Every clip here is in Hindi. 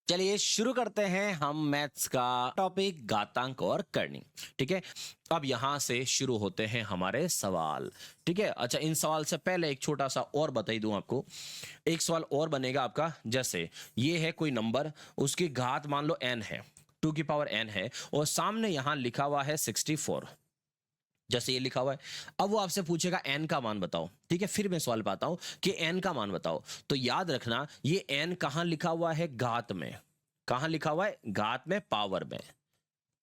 चलिए शुरू करते हैं हम मैथ्स का टॉपिक घातांक और करनी। ठीक है, अब यहां से शुरू होते हैं हमारे सवाल। ठीक है, अच्छा इन सवाल से पहले एक छोटा सा और बता ही दूं आपको। एक सवाल और बनेगा आपका, जैसे ये है कोई नंबर, उसकी घात मान लो n है, 2 की पावर n है, और सामने यहां लिखा हुआ है 64, जैसे ये लिखा हुआ है। अब वो आपसे पूछेगा n का मान बताओ। ठीक है, फिर मैं सवाल पाता हूं कि n का मान बताओ, तो याद रखना ये n कहां लिखा हुआ है, घात में। कहां लिखा हुआ है, घात में, पावर में।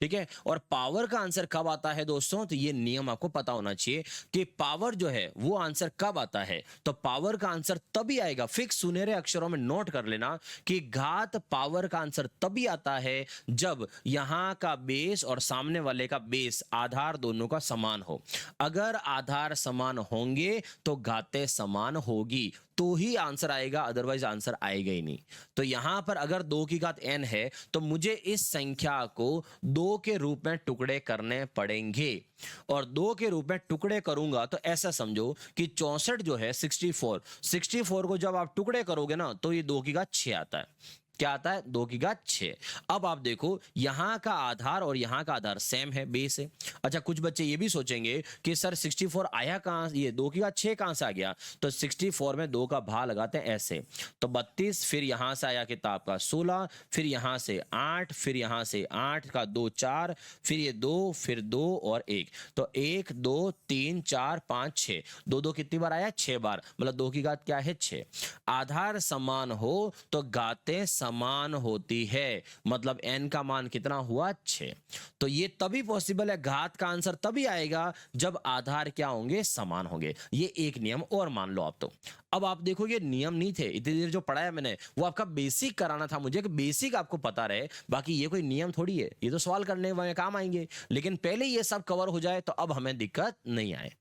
ठीक है, और पावर का आंसर कब आता है दोस्तों, तो ये नियम आपको पता होना चाहिए कि पावर जो है वो आंसर कब आता है। तो पावर का आंसर तभी आएगा, फिक्स सुनहरे अक्षरों में नोट कर लेना कि घात पावर का आंसर तभी आता है जब यहां का बेस और सामने वाले का बेस, आधार दोनों का समान हो। अगर आधार समान होंगे तो घातें समान होगी, तो ही आंसर आएगा, अदरवाइज आंसर आएगा ही नहीं। तो यहां पर अगर 2 की घात n है तो मुझे इस संख्या को 2 के रूप में टुकड़े करने पड़ेंगे, और 2 के रूप में टुकड़े करूंगा तो ऐसा समझो कि 64 जो है 64 को जब आप टुकड़े करोगे ना तो ये 2 की घात 6 आता है। क्या आता है, 2 की घात 6। अब आप देखो यहां का आधार और यहां का आधार सेम है, बेस है। अच्छा कुछ बच्चे ये भी सोचेंगे कि सर 64 आया कहां, ये 2 की घात 6 कहां से आ गया, तो 64 में 2 का भाग लगाते हैं ऐसे, तो 32, फिर यहां से आया किताब का 16, फिर यहां से 8, फिर यहां से 8 का 2 4, फिर ये 2, फिर 2 और 1, तो 1 2 3 4 5 6, 2 2 कितनी बार आया, 6 बार, मतलब 2 की घात क्या है, 6। आधार समान हो तो घातें समान होती है, मतलब n का मान कितना हुआ, 6। तो ये तभी पॉसिबल है, घात का आंसर तभी आएगा जब आधार क्या होंगे, समान होंगे। ये एक नियम और मान लो आप। तो अब आप देखो ये नियम नहीं थे, इतनी देर जो पढ़ाया मैंने वो आपका बेसिक कराना था मुझे, कि बेसिक आपको पता रहे, बाकी ये कोई नियम थोड़ी है, ये तो सवाल करने में काम आएंगे, लेकिन पहले ये सब कवर हो जाए तो अब हमें दिक्कत नहीं आए।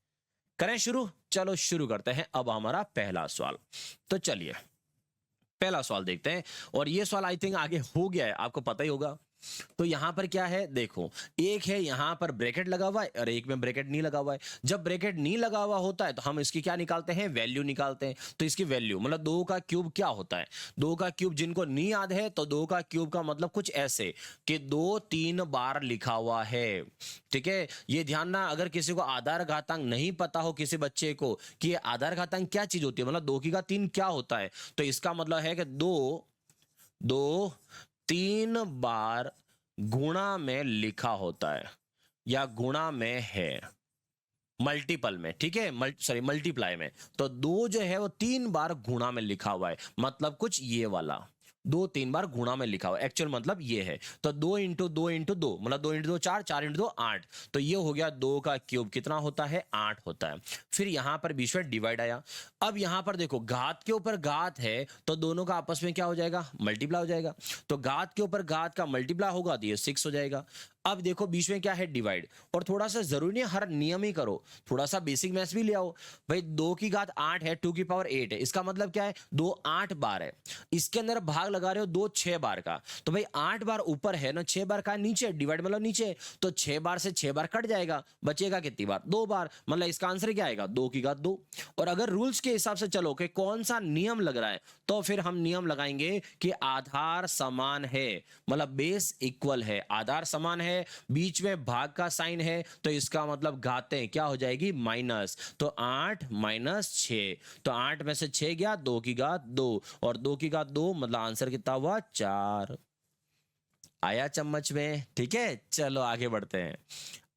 करें शुरू, चलो शुरू करते हैं अब हमारा पहला सवाल। तो चलिए पहला सवाल देखते हैं, और ये सवाल आई थिंक आगे हो गया है, आपको पता ही होगा। तो यहां पर क्या है, देखो एक है यहां पर ब्रैकेट लगा हुआ है और एक में ब्रैकेट नहीं लगा हुआ है। जब ब्रैकेट नहीं लगा हुआ होता है तो हम इसकी क्या निकालते हैं, वैल्यू निकालते हैं। तो इसकी वैल्यू मतलब 2 का क्यूब क्या होता है, 2 का क्यूब जिनको नहीं याद है तो 2 का क्यूब का मतलब कुछ ऐसे कि 2 3 बार लिखा हुआ है। ठीक है, ये ध्यान ना, अगर किसी को आधार घातांक नहीं पता हो किसी बच्चे को कि ये आधार घातांक क्या चीज होती है, मतलब 2 की घात 3 क्या होता है, तो इसका मतलब है कि 2 2 3 बार गुणा में लिखा होता है या गुणा में है, मल्टीपल में। ठीक है, सॉरी मल्टीप्लाई में। तो 2 जो है वो 3 बार गुणा में लिखा हुआ है, मतलब कुछ ये वाला 2 3 बार गुणा में लिखा हुआ है, एक्चुअल मतलब ये है। तो 2 इंटू 2 इंटू 2 मतलब 2 इंटू 2 4, 4 इंटू 2 8, तो ये हो गया 2 का क्यूब कितना होता है, 8 होता है। फिर यहां पर बीच में डिवाइड आया। अब यहां पर देखो घात के ऊपर घात है तो दोनों का आपस में क्या हो जाएगा, मल्टीप्लाई हो जाएगा। तो घात के ऊपर घात का मल्टीप्लाई होगा तो ये 6 हो जाएगा। अब देखो बीच में क्या है, डिवाइड, और थोड़ा सा जरूरी नहीं हर नियम ही करो, थोड़ा सा बेसिक मैथ्स भी ले आओ। भाई 2 की घात 8 है, 2 की पावर 8 है, इसका मतलब क्या है, 2 8 बार है, इसके अंदर भाग लगा रहे हो 2 6 बार का, तो भाई 8 बार ऊपर है ना, 6 बार का नीचे, डिवाइड मतलब नीचे, तो 6 बार से 6 बार कट जाएगा, बचेगा कितनी बार, 2 बार, मतलब इसका आंसर क्या आएगा, 2 की घात 2। और अगर रूल्स के हिसाब से चलो कि कौन सा नियम लग रहा है, तो फिर हम नियम लगाएंगे कि आधार समान है, मतलब बेस इक्वल है, आधार समान है, बीच में भाग का साइन है, तो इसका मतलब घातें क्या हो जाएगी, माइनस। तो 8 माइनस 6, तो 8 में से 6 गया, 2 की घात 2, और 2 की घात 2 मतलब आंसर कितना हुआ, 4 आया चम्मच में। ठीक है, चलो आगे बढ़ते हैं।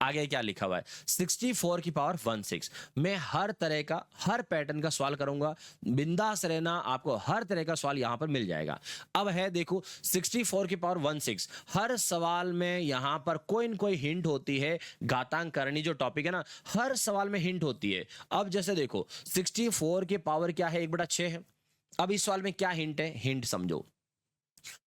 आगे क्या लिखा हुआ है, 64 की पावर 16। मैं हर तरह का, हर पैटर्न का सवाल करूंगा, बिंदास रहना, आपको हर तरह का सवाल यहां पर मिल जाएगा। अब है देखो 64 की पावर 16, हर सवाल में यहां पर कोई न कोई हिंट होती है, घातांक करनी जो टॉपिक है ना, हर सवाल में हिंट होती है। अब जैसे देखो 64 की पावर क्या है, 1/6 है। अब इस सवाल में क्या हिंट है, हिंट समझो।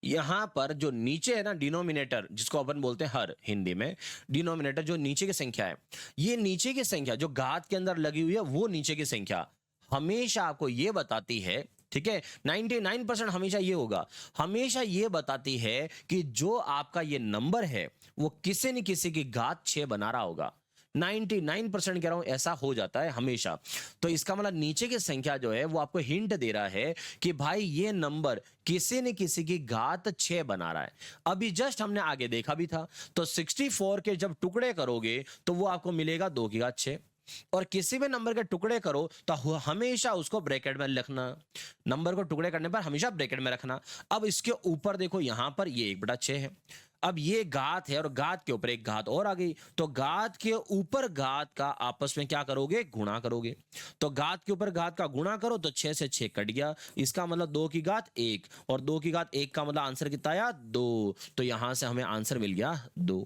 यहां पर जो नीचे है ना डिनोमिनेटर, जिसको अपन बोलते हैं हर हिंदी में, डिनोमिनेटर जो नीचे की संख्या है, ये नीचे की संख्या जो घात के अंदर लगी हुई है, वो नीचे की संख्या हमेशा आपको ये बताती है, ठीक है, 99% हमेशा ये होगा, हमेशा ये बताती है कि जो आपका ये नंबर है वो किसी न किसी की घात 6 बना रहा होगा। 99% कह रहा हूं ऐसा हो जाता है हमेशा। तो इसका मतलब नीचे की संख्या जो है वो आपको हिंट दे रहा है कि भाई ये नंबर किसी न किसी की घात 6 बना रहा है। अभी जस्ट हमने आगे देखा भी था, तो 64 के जब टुकड़े करोगे तो वो आपको मिलेगा 2 की घात 6। और किसी भी नंबर के टुकड़े करो तो हमेशा उसको ब्रैकेट में लिखना। नंबर को टुकड़े करने पर हमेशा ब्रैकेट में रखना। अब इसके ऊपर देखो, यहां पर ये 1/6 है। अब ये घात है और घात के ऊपर एक घात और आ गई, तो घात के ऊपर घात का आपस में क्या करोगे, गुणा करोगे। तो घात के ऊपर घात का गुणा करो तो 6 से 6 कट गया, इसका मतलब 2 की घात 1, और 2 की घात 1 का मतलब आंसर कितना आया, 2। तो यहां से हमें आंसर मिल गया 2।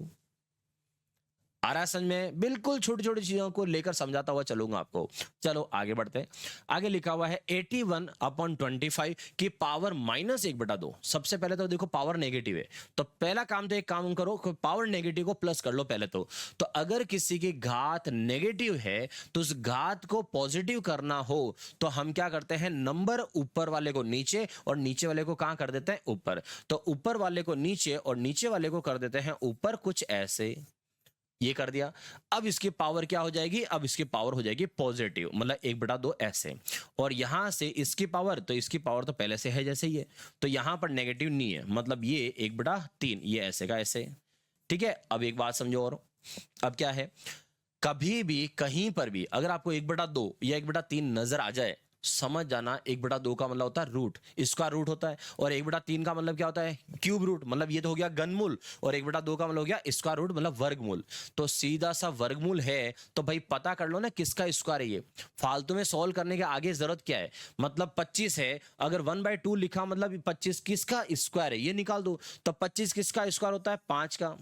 आ रहा है समझ में? बिल्कुल छोटी छोटी चीजों को लेकर समझाता हुआ चलूंगा आपको। चलो आगे बढ़ते हैं। आगे लिखा हुआ है 81/25 की पावर -1/2। सबसे पहले तो देखो पावर नेगेटिव है, तो पहला काम तो एक काम करो, पावर नेगेटिव को प्लस कर लो पहले तो अगर किसी की घात नेगेटिव है तो उस घात को पॉजिटिव करना हो तो हम क्या करते हैं, नंबर ऊपर वाले को नीचे और नीचे वाले को कहां कर देते हैं, ऊपर। तो ऊपर वाले को नीचे और नीचे वाले को कर देते हैं ऊपर, कुछ ऐसे, ये कर दिया। अब इसकी पावर क्या हो जाएगी, अब इसकी पावर हो जाएगी पॉजिटिव, मतलब 1/2 ऐसे। और यहां से इसकी पावर, तो इसकी पावर तो पहले से है जैसे ही है, तो यहां पर नेगेटिव नहीं है, मतलब ये 1/3, ये ऐसे का ऐसे। ठीक है, अब एक बात समझो और, अब क्या है, कभी भी कहीं पर भी अगर आपको 1/2 या 1/3 नजर आ जाए, समझ जाना 1/2 का मतलब होता है रूट, इसका रूट होता है, और 1/3 का मतलब क्या होता है, क्यूब रूट, मतलब ये तो हो गया घनमूल, और 1/2 का मतलब हो गया इसका रूट, मतलब वर्गमूल। तो सीधा सा वर्गमूल है, तो भाई पता कर लो ना किसका स्क्वायर है ये। फालतू में सॉल्व करने के आगे जरूरत क्या है, मतलब 25 है, अगर 1/2 लिखा मतलब 25 किसका स्क्वायर है, ये निकाल दो। तो 25 किसका स्क्वायर होता है, 5 का।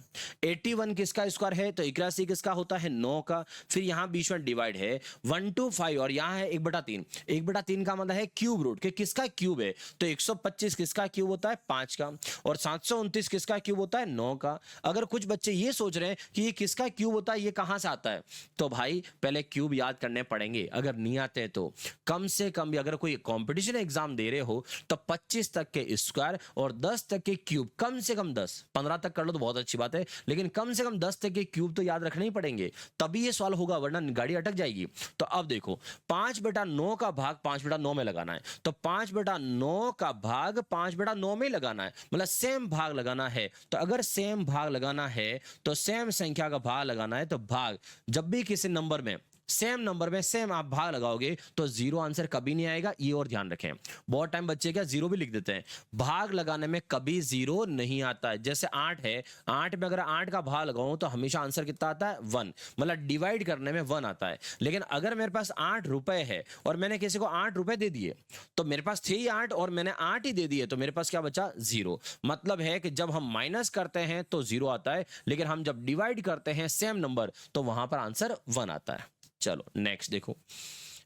81 किसका स्क्वायर है, तो 81 किसका होता है, 9 का। फिर यहाँ बीच में डिवाइड है 1 to 5, और यहाँ है 1/3। 1/3 का मतलब है क्यूब रूट, के किसका क्यूब है, तो 125 किसका क्यूब होता है, 5 का। और 729 किसका क्यूब होता है, 9 का। अगर कुछ बच्चे ये सोच रहे हैं कि ये किसका क्यूब होता है, ये कहां से आता है, तो भाई पहले क्यूब याद करने पड़ेंगे, अगर नहीं आते तो कम से कम भी अगर कोई कंपटीशन एग्जाम दे रहे हो तो 25 तक के स्क्वायर और 10 तक के क्यूब, कम से कम 10, 15 तक कर लो तो बहुत अच्छी बात है, लेकिन कम से कम 10 तक के क्यूब तो याद रखने ही पड़ेंगे, तभी ये सवाल होगा, वरना गाड़ी अटक जाएगी। तो अब देखो 5/9 का भाग 5/9 में लगाना है, तो 5/9 का भाग 5/9 में लगाना है, मतलब सेम भाग लगाना है। तो अगर सेम भाग लगाना है तो सेम संख्या का भाग लगाना है, तो भाग जब भी किसी नंबर में सेम नंबर में सेम आप भाग लगाओगे तो जीरो आंसर कभी नहीं आएगा, ये और ध्यान रखें। बहुत टाइम बच्चे क्या जीरो भी लिख देते हैं, भाग लगाने में कभी जीरो नहीं आता है। जैसे 8 है, 8 में अगर 8 का भाग लगाऊं तो हमेशा आंसर कितना आता है, 1, मतलब डिवाइड करने में 1 आता है। लेकिन अगर मेरे पास 8 रुपए है और मैंने किसी को 8 रुपए दे दिए, तो मेरे पास थे ही 8 और मैंने 8 ही दे दिए, तो मेरे पास क्या बचा, 0। मतलब है कि जब हम माइनस करते हैं तो 0 आता है, लेकिन हम जब डिवाइड करते हैं सेम नंबर तो वहां पर आंसर 1 आता है। चलो नेक्स्ट देखो,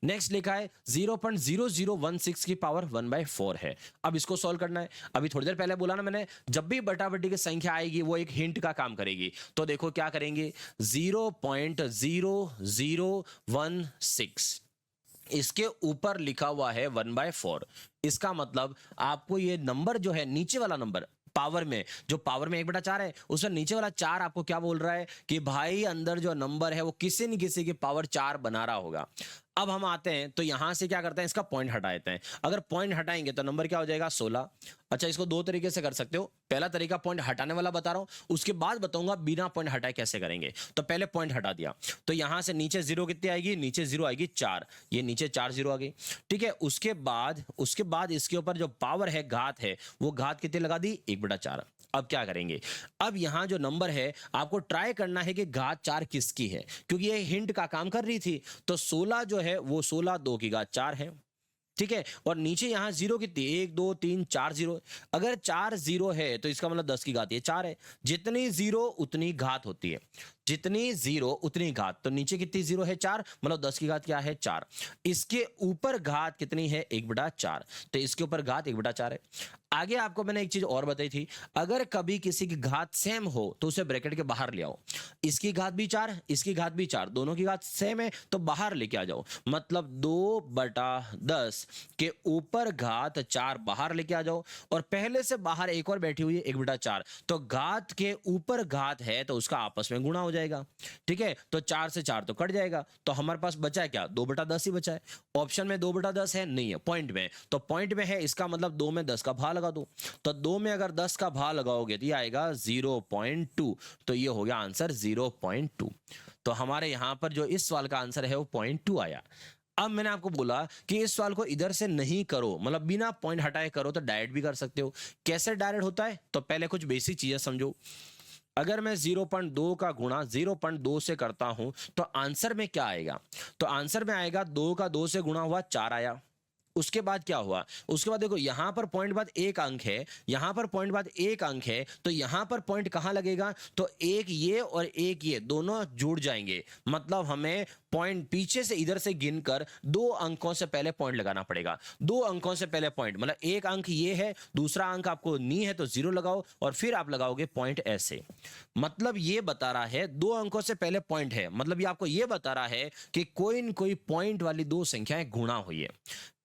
नेक्स्ट लिखा है 0.0016 की पावर 1/4 है। अब इसको सॉल्व करना है। अभी थोड़ी देर पहले बोला ना मैंने, जब भी बटाबटी की संख्या आएगी वो एक हिंट का काम करेगी। तो देखो क्या करेंगे, 0.0016, इसके ऊपर लिखा हुआ है 1/4। इसका मतलब आपको ये नंबर जो है, नीचे वाला नंबर पावर में, जो पावर में 1/4 है, उसमें नीचे वाला 4 आपको क्या बोल रहा है कि भाई अंदर जो नंबर है वो किसी न किसी की पावर 4 बना रहा होगा। अब हम आते हैं तो यहां से क्या करते हैं, इसका पॉइंट हटा देते हैं। अगर पॉइंट हटाएंगे तो नंबर क्या हो जाएगा, 16। अच्छा, इसको दो तरीके से कर सकते हो। पहला तरीका पॉइंट हटाने वाला बता रहा हूं, उसके बाद बताऊंगा बिना पॉइंट हटाए कैसे करेंगे। तो पहले पॉइंट हटा दिया, तो यहां से नीचे 0 कितनी आएगी, नीचे 0 आएगी 4, ये नीचे 4 0 आ गई। ठीक है, उसके बाद इसके ऊपर जो पावर है, घात है, वो घात कितनी लगा दी, 1/4। अब क्या करेंगे, अब यहां जो नंबर है आपको ट्राई करना है कि घात 4 किसकी है, क्योंकि ये हिंट का काम कर रही थी। तो 16 जो है वो 16 2 की घात 4 है। ठीक है, और नीचे यहां 0 कितनी, 1 2 3 4 0। अगर 4 0 है तो इसका मतलब 10 की घात ये 4 है। जितनी 0 उतनी घात होती है, जितनी 0 उतनी घात। तो नीचे कितनी 0 है, 4, मतलब 10 की घात क्या है, 4। इसके ऊपर घात कितनी है, 1/4, तो इसके ऊपर घात 1/4 है। आगे आपको मैंने एक चीज और बताई थी, अगर कभी किसी की घात सेम हो तो उसे ब्रैकेट के बाहर ले आओ। इसकी घात भी 4, इसकी घात भी 4, दोनों की घात सेम है तो बाहर लेके आ जाओ। मतलब 2/10 के ऊपर घात 4 बाहर लेके आ जाओ, और पहले से बाहर एक और बैठी हुई है 1/4, तो घात के ऊपर घात है तो उसका आपस में गुणा हो जाएगा, ठीक है। तो 4 से 4 तो कट जाएगा, तो हमारे पास बचा है क्या, 2/10 ही बचा है। ऑप्शन में 2/10 है नहीं है, पॉइंट में, तो पॉइंट में है, इसका मतलब 2 में 10 का भाग लगा दो। तो 2 में अगर 10 का भाग लगाओगे तो ये आएगा 0.2, तो ये हो गया आंसर 0.2। तो हमारे यहां पर जो इस सवाल का आंसर है वो 0.2 आया। अब मैंने आपको बोला कि इस सवाल को इधर से नहीं करो, मतलब बिना पॉइंट हटाए करो, तो डायरेक्ट भी कर सकते हो। कैसे डायरेक्ट होता है, तो पहले कुछ बेसिक चीजें समझो। अगर मैं 0.2 का गुणा 0.2 से करता हूं तो आंसर में क्या आएगा, तो आंसर में आएगा 2 का 2 से गुणा हुआ 4 आया। उसके बाद क्या हुआ, उसके बाद देखो यहां पर पॉइंट बाद एक अंक है, यहां पर पॉइंट बाद एक अंक है, तो यहां पर पॉइंट कहां लगेगा, तो एक ये और एक ये दोनों जुड़ जाएंगे। मतलब हमें पॉइंट पीछे से इधर से गिनकर 2 अंकों से पहले पॉइंट लगाना पड़ेगा। 2 अंकों से पहले पॉइंट, मतलब एक अंक ये है, दूसरा अंक आपको नहीं है तो 0 लगाओ और फिर आप लगाओगे पॉइंट ऐसे। मतलब ये बता रहा है 2 अंकों से पहले पॉइंट है, मतलब ये आपको ये बता रहा है कि कोई न कोई पॉइंट वाली 2 संख्याएं गुणा हुई है,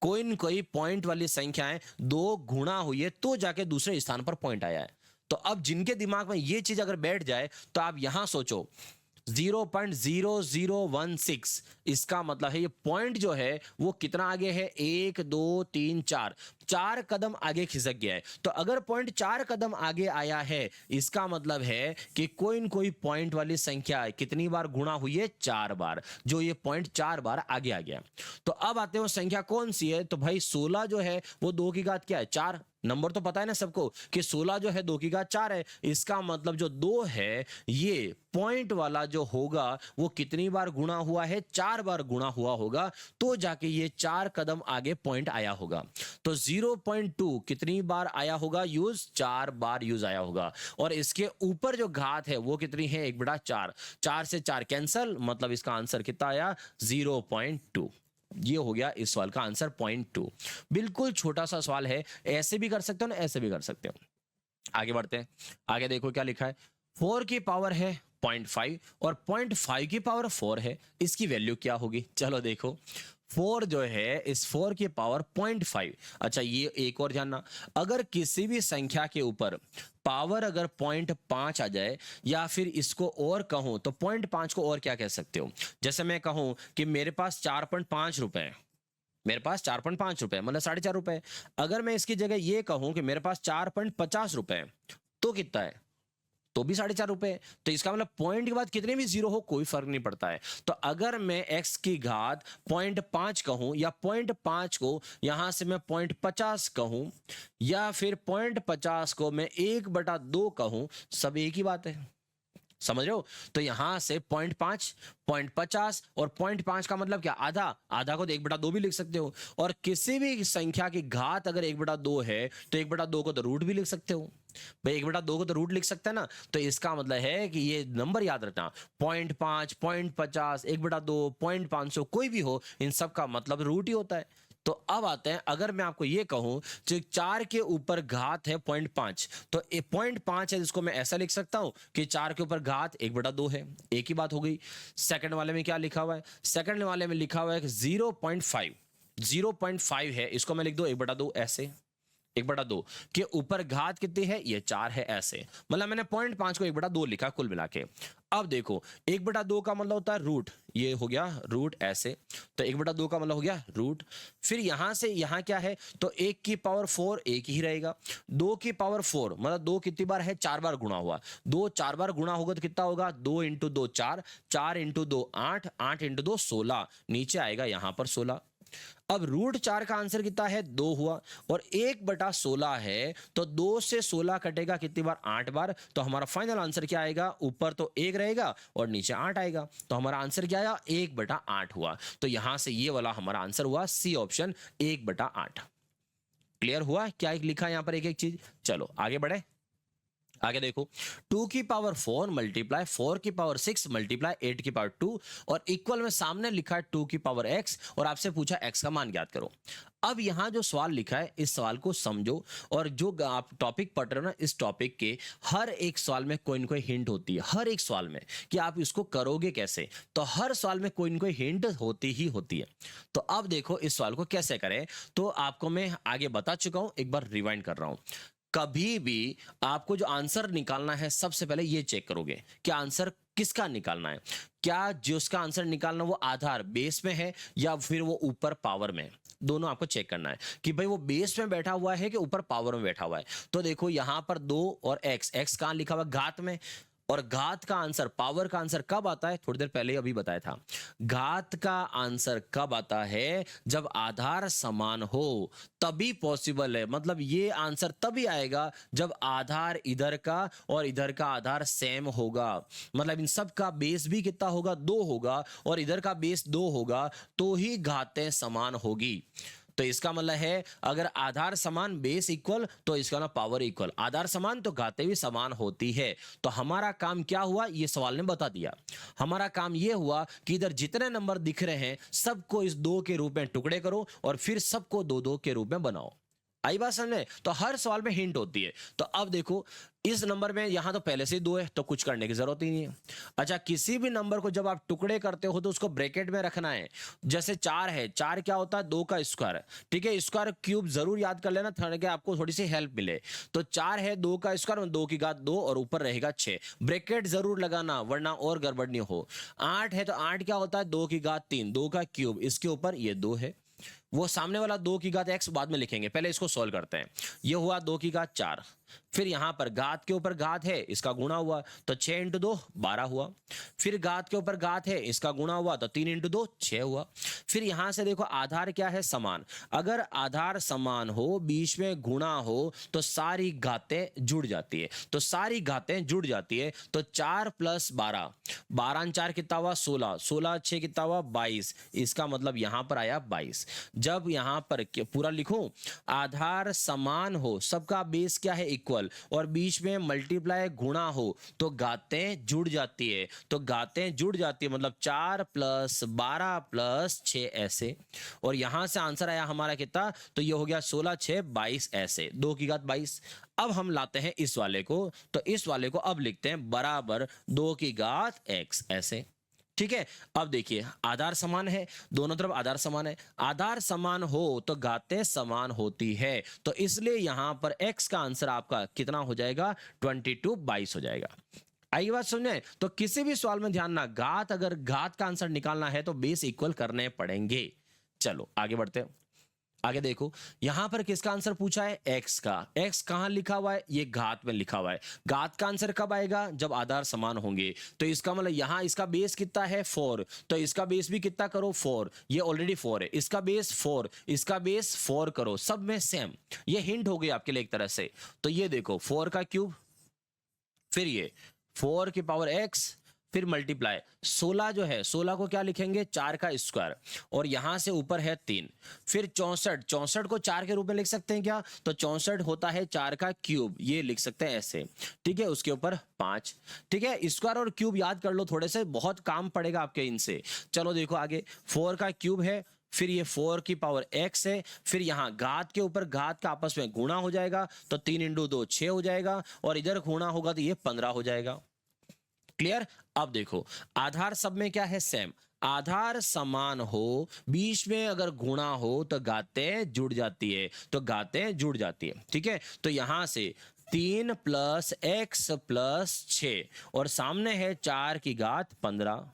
कोई न कोई पॉइंट वाली संख्याएं 2 गुणा हुई है, तो जाके दूसरे स्थान पर पॉइंट आया है। तो अब जिनके दिमाग में ये चीज अगर बैठ जाए तो आप यहां सोचो 0.0016, इसका मतलब है ये पॉइंट जो है वो कितना आगे है, 1 2 3 4 कदम आगे खिसक गया है। तो अगर पॉइंट 4 कदम आगे आया है, इसका मतलब है कि कोई न कोई पॉइंट वाली संख्या कितनी बार गुणा हुई है, 4 बार, जो ये पॉइंट 4 बार आगे आ गया। तो अब आते हैं वो संख्या कौन सी है, तो भाई 16 जो है वो 2 की घात क्या है, 4। नंबर तो पता है ना सबको कि 16 जो है 2 की घात 4 है। इसका मतलब जो 2 है ये पॉइंट वाला जो होगा वो कितनी बार गुणा हुआ है, 4 बार गुणा हुआ होगा, तो जाके ये 4 कदम आगे पॉइंट आया होगा। तो 0.2 कितनी बार आया होगा यूज, 4 बार यूज आया होगा। और इसके ऊपर जो घात है वो कितनी है, 1/4, 4 से 4 कैंसल, मतलब इसका आंसर कितना आया, 0.2। ये हो गया इस सवाल का आंसर 0.2। बिल्कुल छोटा सा सवाल है, ऐसे भी कर सकते हो ना, ऐसे भी कर सकते हो। आगे बढ़ते हैं, आगे देखो क्या लिखा है, 4 की पावर है 0.5 और 0.5 की पावर 4 है, इसकी वैल्यू क्या होगी। चलो देखो 4 जो है, इस 4 की पावर 0.5। अच्छा ये एक और जानना, अगर किसी भी संख्या के ऊपर पावर अगर 0.5 आ जाए, या फिर इसको और कहूं तो 0.5 को और क्या कह सकते हो, जैसे मैं कहूं कि मेरे पास 4.5 रुपए है, मेरे पास 4.5 रुपए मतलब 4.5 रुपए। अगर मैं इसकी जगह ये कहूं कि मेरे पास 4.50 रुपए है, तो कितना है, तो भी 4.5 रुपए। तो इसका मतलब पॉइंट के बाद कितने भी जीरो हो कोई फर्क नहीं पड़ता है। तो अगर मैं x की घात 0.5 कहूं, या 0.5 को यहां से मैं 0.50 कहूं, या फिर 0.50 को मैं 1/2 कहूं, सब एक ही बात है, समझ रहे हो। तो यहां से 0.5, 0.50 और 0.5 का मतलब क्या, आधा, आधा को तो 1/2 भी लिख सकते हो। और किसी भी संख्या की घात अगर 1/2 है तो 1/2 को तो रूट भी लिख सकते हो भाई, 1/2 को तो रूट लिख सकते हैं ना। तो इसका मतलब है कि ये नंबर याद रखना, 0.5, 0.50, 1/2, 0.500 कोई भी हो, इन सब का मतलब रूट ही होता है। तो अब आते हैं, अगर मैं आपको ये कहूं कि 4 के ऊपर घात है 0.5, तो 0.5 है, जिसको मैं ऐसा लिख सकता हूं कि 4 के ऊपर घात 1/2 है, एक ही बात हो गई। सेकंड वाले में क्या लिखा हुआ है, सेकंड वाले में लिखा हुआ है कि 0.5, 0.5 है, इसको मैं लिख दो 1/2 ऐसे, 1/2 के ऊपर घात कितनी है, ये 4 है ऐसे, मतलब मैंने 0.5 को 1/2 लिखा कुल मिला के। अब देखो 1/2 का मतलब होता है रूट, ये हो गया रूट ऐसे, तो 1/2 का मतलब हो गया रूट। फिर यहां से यहां क्या है, तो 1 की पावर 4 एक ही रहेगा, 2 की पावर 4 मतलब 2 कितनी बार है, 4 बार गुणा हुआ, 2 4 बार गुणा होगा तो कितना होगा, 2 × 2 4, 4 × 2 8, 8 × 2 16, नीचे आएगा यहां पर 16। अब रूट 4 का आंसर कितना है, 2 हुआ, और 1/16 है, तो 2 से 16 कटेगा कितनी बार, 8 बार। तो हमारा फाइनल आंसर क्या आएगा, ऊपर तो 1 रहेगा और नीचे 8 आएगा, तो हमारा आंसर क्या आया, 1/8 हुआ। तो यहां से ये वाला हमारा आंसर हुआ सी ऑप्शन, 1/8। क्लियर हुआ क्या लिखा यहां पर एक एक चीज। चलो आगे बढ़े, आगे देखो 2 की पावर 4 मल्टीप्लाई 4 की पावर 6 मल्टीप्लाई 8 की पावर 2, और इक्वल में सामने लिखा है 2 की पावर x, और आपसे पूछा x का मान ज्ञात करो। अब यहां जो सवाल लिखा है इस सवाल को समझो, और जो आप टॉपिक पढ़ रहे हो ना, इस टॉपिक के हर एक सवाल में कोई न कोई हिंट होती है, हर एक सवाल में, कि आप इसको करोगे कैसे। तो हर सवाल में कोई न कोई हिंट होती ही होती है। तो अब देखो इस सवाल को कैसे करें, तो आपको मैं आगे बता चुका हूं, एक बार रिवाइंड कर रहा हूं। कभी भी आपको जो आंसर निकालना है, सबसे पहले ये चेक करोगे कि आंसर किसका निकालना है? क्या जो उसका आंसर निकालना वो आधार बेस में है या फिर वो ऊपर पावर में है? दोनों आपको चेक करना है कि भाई वो बेस में बैठा हुआ है कि ऊपर पावर में बैठा हुआ है। तो देखो यहां पर 2 और x कहां लिखा हुआ है? घात में। और घात का आंसर, पावर का आंसर कब आता है? थोड़ी देर पहले अभी बताया था। घात का आंसर कब आता है? जब आधार समान हो, तभी पॉसिबल है। मतलब ये आंसर तभी आएगा जब आधार इधर का और इधर का आधार सेम होगा। मतलब इन सब का बेस भी कितना होगा? 2 होगा, और इधर का बेस 2 होगा, तो ही घातें समान होगी। तो इसका मतलब है अगर आधार समान, बेस इक्वल, तो इसका ना पावर इक्वल। आधार समान तो घातें भी समान होती है। तो हमारा काम क्या हुआ? ये सवाल ने बता दिया। हमारा काम ये हुआ कि इधर जितने नंबर दिख रहे हैं सबको इस 2 के रूप में टुकड़े करो और फिर सबको 2-2 के रूप में बनाओ। आई बात समझ? तो हर सवाल में हिंट होती है। तो अब देखो इस नंबर में यहां तो पहले से ही 2 है, तो कुछ करने की जरूरत ही नहीं है। अच्छा, किसी भी नंबर को जब आप टुकड़े करते हो तो उसको ब्रैकेट में रखना है। जैसे 4 है, 4 क्या होता है? 2 का स्क्वायर। ठीक है, स्क्वायर क्यूब जरूर याद कर लेना ताकि आपको थोड़ी सी हेल्प मिले। तो 4 है, 2 का स्क्वायर, 2 की घात 2 और ऊपर रहेगा 6। ब्रैकेट जरूर लगाना वरना और गड़बड़ नहीं हो। 8 है तो 8 क्या होता है? 2 की घात 3, 2 का क्यूब, इसके ऊपर ये 2 है। वो सामने वाला 2 की घात x बाद में लिखेंगे, पहले इसको सॉल्व करते हैं। ये हुआ 2 की घात 4। फिर यहां पर घात के ऊपर घात है, इसका गुणा हुआ तो 6 इंटू 2 12 हुआ। फिर घात के ऊपर घात है, इसका गुणा हुआ तो 3 इंटू 2 6 हुआ। फिर यहां से देखो आधार क्या है? समान। अगर आधार समान हो, बीच में गुणा हो, तो सारी घातें जुड़ जाती है। तो सारी घातें जुड़ जाती है तो 4 प्लस 12, 12 4 कितना हुआ? 16, 16 6 कितना हुआ? 22। इसका मतलब यहां पर आया 22। जब यहां पर पूरा लिखूं, आधार समान हो, सबका बेस क्या है? इक्वल, और बीच में मल्टीप्लाई गुणा हो, तो घातें जुड़ जाती है। तो घातें जुड़ जाती है मतलब 4 प्लस 12 प्लस 6 ऐसे। और यहां से आंसर आया हमारा कितना? तो ये हो गया 16 6 22 ऐसे, 2 की घात 22। अब हम लाते हैं इस वाले को, तो इस वाले को अब लिखते हैं बराबर 2 की घात x ऐसे। ठीक है, अब देखिए आधार समान है, दोनों तरफ आधार समान है। आधार समान हो तो घातें समान होती है, तो इसलिए यहां पर x का आंसर आपका कितना हो जाएगा? 22 हो जाएगा। आई बात समझे? तो किसी भी सवाल में ध्यान ना, घात अगर घात का आंसर निकालना है तो बेस इक्वल करने पड़ेंगे। चलो आगे बढ़ते हैं। आगे देखो यहां पर किसका आंसर पूछा है? x का। x कहां लिखा हुआ है? ये घात में लिखा हुआ है। घात का आंसर कब आएगा? जब आधार समान होंगे। तो इसका मतलब यहां इसका बेस कितना है? 4। तो इसका बेस भी कितना करो? 4। ये ऑलरेडी 4 है, इसका बेस 4, इसका बेस 4 करो, सब में सेम। ये हिंट हो गई आपके लिए एक तरह से। तो ये देखो 4 का क्यूब, फिर ये 4 की पावर x, फिर मल्टीप्लाई 16 जो है, 16 को क्या लिखेंगे? 4 का स्क्वायर, और यहां से ऊपर है 3। फिर 64, 64 को 4 के रूप में लिख सकते हैं क्या? तो 64 होता है 4 का क्यूब, ये लिख सकते हैं ऐसे। ठीक है, उसके ऊपर 5। ठीक है, स्क्वायर और क्यूब याद कर लो, थोड़े से बहुत काम पड़ेगा आपके इनसे। चलो देखो आगे, 4 का क्यूब है, फिर ये 4 की पावर x है, फिर यहां घात के ऊपर घात का आपस में गुणा हो जाएगा, तो 3 इंटू 2 6 हो जाएगा, और इधर गुणा होगा तो ये 15 हो जाएगा। क्लियर? अब देखो आधार सब में क्या है? सेम। आधार समान हो, बीच में अगर गुणा हो तो घातें जुड़ जाती है, तो घातें जुड़ जाती है। ठीक है, तो यहां से 3 प्लस x प्लस 6, और सामने है 4 की घात 15।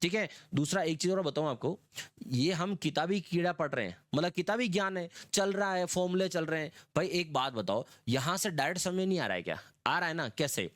ठीक है, दूसरा एक चीज और बताऊं आपको, ये हम किताबी कीड़ा पढ़ रहे हैं, मतलब किताबी ज्ञान है, चल रहा है, फॉर्मूले चल रहे हैं। भाई एक बात बताओ, यहां से डायरेक्ट समझ नहीं आ रहा है क्या? आ रहा है ना? कैसे?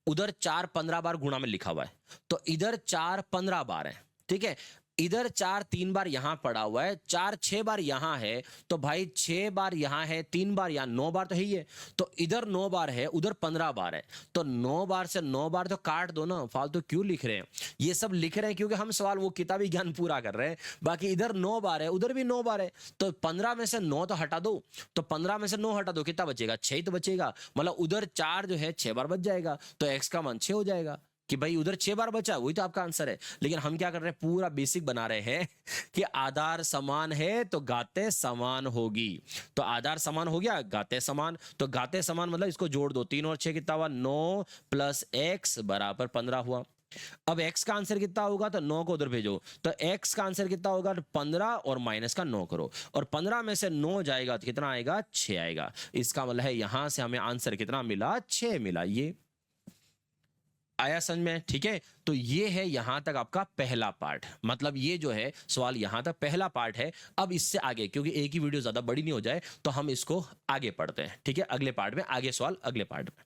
उधर 4 15 बार गुणा में लिखा हुआ है, तो इधर 4 15 बार है। ठीक है, इधर 4 3 बार यहां पड़ा हुआ है, 4 6 बार यहां है, तो भाई 6 बार यहां है, 3 बार यहां, 9 बार तो है ही है। तो इधर 9 बार है, उधर 15 बार है, तो 9 बार से 9 बार तो काट दो ना, फालतू क्यों लिख रहे हैं? ये सब लिख रहे हैं क्योंकि हम सवाल वो किताबी ज्ञान पूरा कर रहे हैं। बाकी इधर 9 बार है, उधर भी 9 बार है, तो 15 में से 9 तो हटा दो, तो 15 में से 9 हटा दो, कितना बचेगा? 6 ही तो बचेगा। मतलब उधर 4 जो है 6 बार बच जाएगा, तो x का मान 6 हो जाएगा। कि भाई उधर 6 बार बचा, वही तो आपका आंसर है। लेकिन हम क्या कर रहे हैं? पूरा बेसिक बना रहे हैं कि आधार समान है तो घातें समान होगी। तो आधार समान हो गया, घातें समान, तो घातें समान मतलब इसको जोड़ दो, 3 और 6 कितना हुआ? 9 प्लस x बराबर 15 हुआ। अब x का आंसर कितना होगा? तो 9 को उधर भेजो, तो x का आंसर कितना होगा? 15 और माइनस का 9 करो, और 15 में से 9 जाएगा तो कितना आएगा? 6 आएगा। इसका मतलब है यहां से हमें आंसर कितना मिला? 6 मिला। ये आया समझ में? ठीक है, तो ये है यहां तक आपका पहला पार्ट, मतलब ये जो है सवाल यहां तक पहला पार्ट है। अब इससे आगे, क्योंकि एक ही वीडियो ज्यादा बड़ी नहीं हो जाए, तो हम इसको आगे पढ़ते हैं। ठीक है, अगले पार्ट में, आगे सवाल अगले पार्ट में।